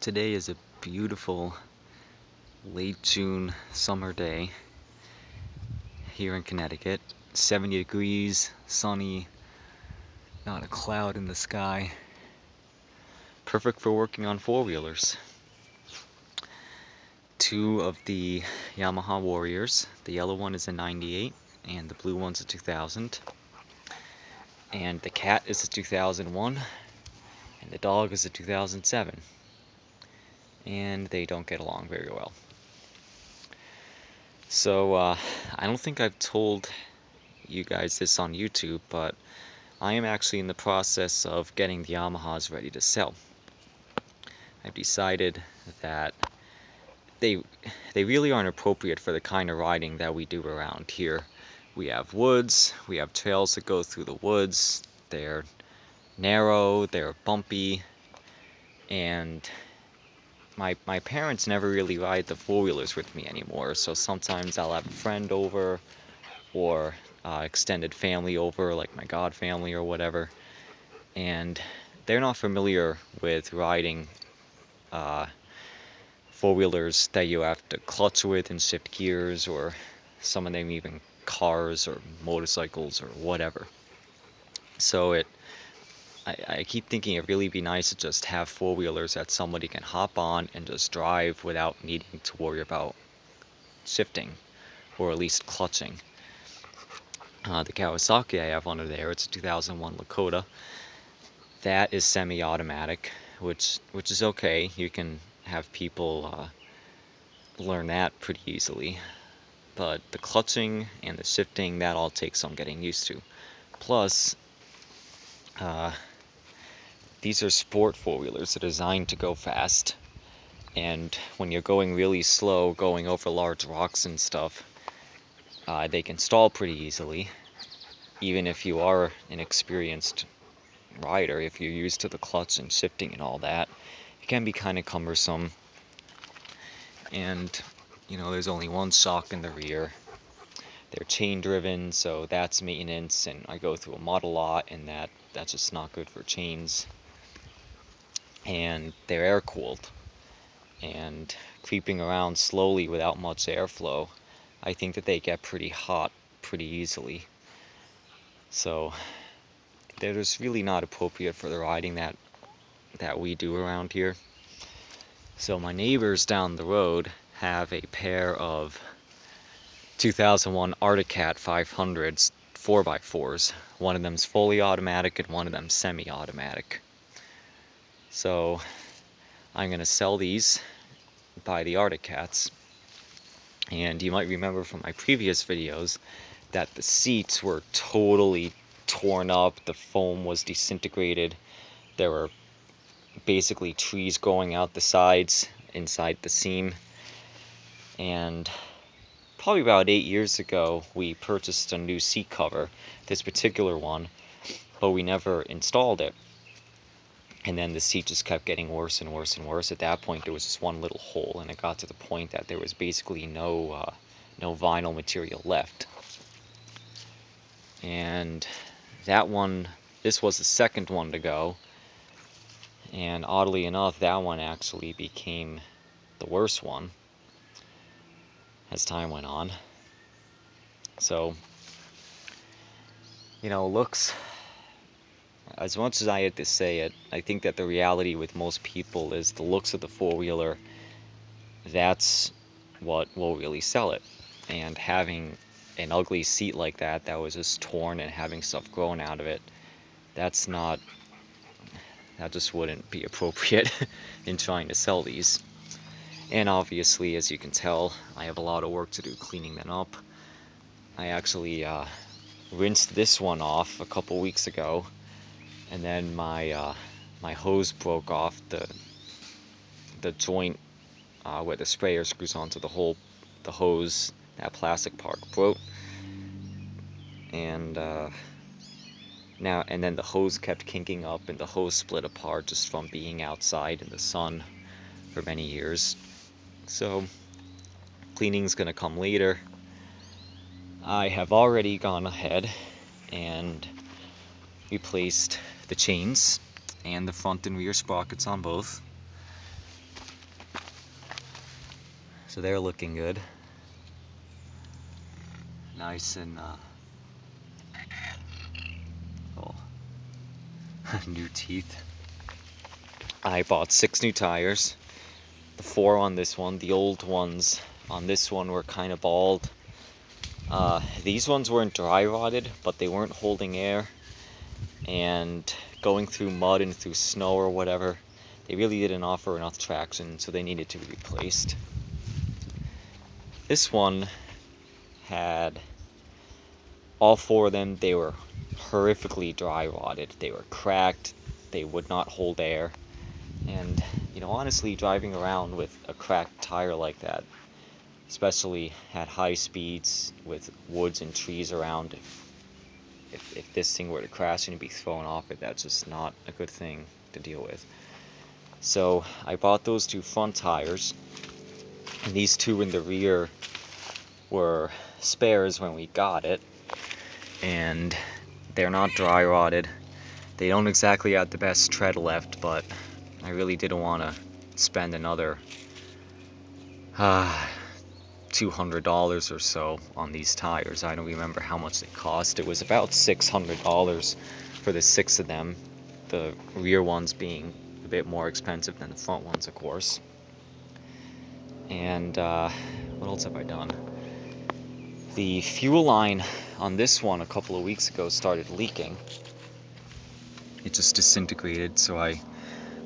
Today is a beautiful late June summer day here in Connecticut. 70 degrees, sunny, not a cloud in the sky. Perfect for working on four-wheelers. Two of the Yamaha Warriors. The yellow one is a 98 and the blue one's a 2000. And the cat is a 2001 and the dog is a 2007. And they don't get along very well. So I don't think I've told you guys this on YouTube, but I am actually in the process of getting the Yamahas ready to sell. I've decided that they really aren't appropriate for the kind of riding that we do around here. We have woods, we have trails that go through the woods, they're narrow, they're bumpy, and my parents never really ride the four-wheelers with me anymore, so sometimes I'll have a friend over or extended family over, like my god family or whatever, and they're not familiar with riding four-wheelers that you have to clutch with and shift gears, or some of them even cars or motorcycles or whatever. So I keep thinking it'd really be nice to just have four-wheelers that somebody can hop on and just drive without needing to worry about shifting, or at least clutching. The Kawasaki I have under there, it's a 2001 Lakota. That is semi-automatic, which is okay. You can have people learn that pretty easily. But the clutching and the shifting, that all takes some getting used to. Plus, these are sport four-wheelers. They're designed to go fast. And when you're going really slow, going over large rocks and stuff, they can stall pretty easily. Even if you are an experienced rider, if you're used to the clutch and shifting and all that, it can be kind of cumbersome. And, there's only one shock in the rear. They're chain driven, so that's maintenance, and I go through a mud a lot, and that's just not good for chains. And they're air cooled, and creeping around slowly without much airflow, I think that they get pretty hot pretty easily. So they're just really not appropriate for the riding that we do around here. So my neighbors down the road have a pair of 2001 Artic ATS 500s 4x4s. One of them's fully automatic and one of them's semi-automatic. So I'm going to sell these, buy the Artic ATS. And you might remember from my previous videos that the seats were totally torn up, the foam was disintegrated, there were basically trees growing out the sides inside the seam. And probably about 8 years ago we purchased a new seat cover, this particular one, but we never installed it. And then the seat just kept getting worse and worse and worse. At that point there was just one little hole, and it got to the point that there was basically no vinyl material left. And this was the second one to go, and oddly enough that one actually became the worst one as time went on. So, looks, as much as I had to say it, I think that the reality with most people is the looks of the four-wheeler, that's what will really sell it. And having an ugly seat like that was just torn and having stuff growing out of it, that just wouldn't be appropriate in trying to sell these. And obviously, as you can tell, I have a lot of work to do cleaning them up. I actually rinsed this one off a couple weeks ago, and then my hose broke off the joint where the sprayer screws onto the hose. That plastic part broke, and then the hose kept kinking up, and the hose split apart just from being outside in the sun for many years. So cleaning's gonna come later. I have already gone ahead and replaced the chains and the front and rear sprockets on both. So they're looking good. Nice and oh, new teeth. I bought 6 new tires. The 4 on this one. The old ones on this one were kind of bald. These ones weren't dry rotted, but they weren't holding air. And going through mud and through snow or whatever, they really didn't offer enough traction, so they needed to be replaced. This one had all 4 of them. They were horrifically dry rotted. They were cracked. They would not hold air. And, you know, honestly, driving around with a cracked tire like that, especially at high speeds with woods and trees around, if this thing were to crash and be thrown off it, that's just not a good thing to deal with. So I bought those 2 front tires, and these 2 in the rear were spares when we got it, and they're not dry rotted. They don't exactly have the best tread left, but I really didn't want to spend another $200 or so on these tires. I don't remember how much they cost. It was about $600 for the 6 of them, the rear ones being a bit more expensive than the front ones, of course. And what else have I done? The fuel line on this one a couple of weeks ago started leaking. It just disintegrated, so I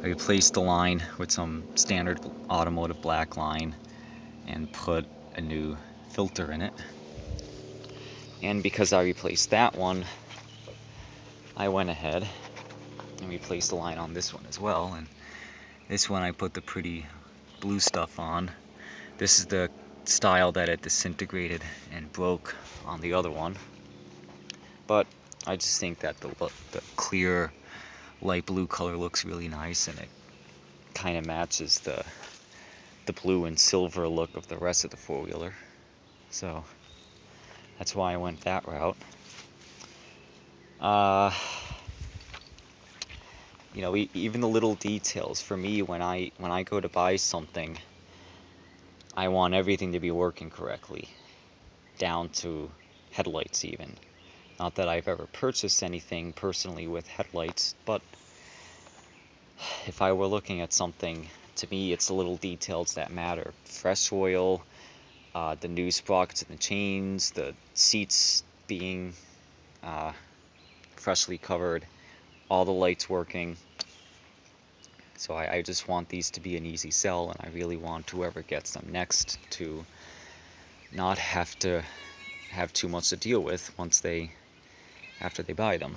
replaced the line with some standard automotive black line and put a new filter in it. And because I replaced that one, I went ahead and replaced the line on this one as well. And this one I put the pretty blue stuff on. This is the style that it disintegrated and broke on the other one. But I just think that the clear light blue color looks really nice, and it kind of matches the blue and silver look of the rest of the four-wheeler. So that's why I went that route. You know, even the little details for me, when I go to buy something, I want everything to be working correctly, down to headlights even. Not that I've ever purchased anything personally with headlights, but if I were looking at something, to me it's the little details that matter. Fresh oil, the new sprockets and the chains, the seats being freshly covered, all the lights working. So I just want these to be an easy sell, and I really want whoever gets them next to not have to have too much to deal with after they buy them.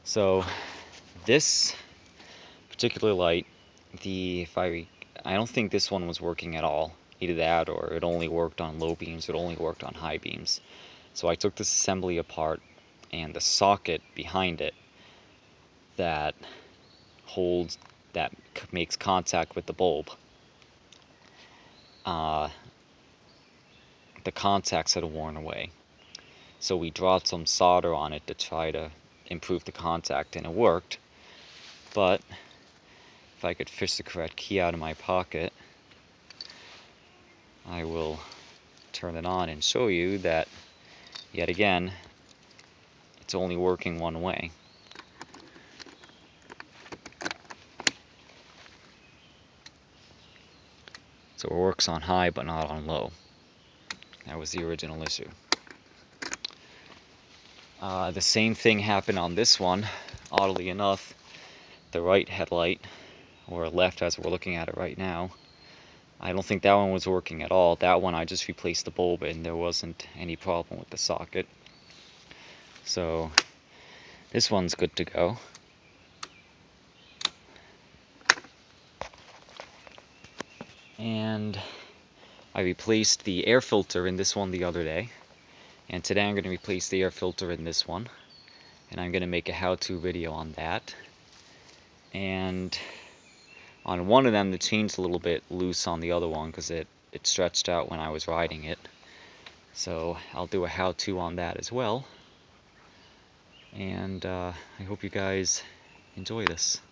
So this particular light, I don't think this one was working at all. Either that, or it only worked on low beams, or it only worked on high beams. So I took this assembly apart, and the socket behind it that makes contact with the bulb, the contacts had worn away. So we dropped some solder on it to try to improve the contact, and it worked. But if I could fish the correct key out of my pocket, I will turn it on and show you that, yet again, it's only working one way. So it works on high but not on low. That was the original issue. The same thing happened on this one. Oddly enough, the right headlight, or left as we're looking at it right now, I don't think that one was working at all. That one I just replaced the bulb and there wasn't any problem with the socket. So this one's good to go. And I replaced the air filter in this one the other day. And today I'm going to replace the air filter in this one. And I'm going to make a how-to video on that. And on one of them, the chain's a little bit loose on the other one because it stretched out when I was riding it. So I'll do a how-to on that as well. And I hope you guys enjoy this.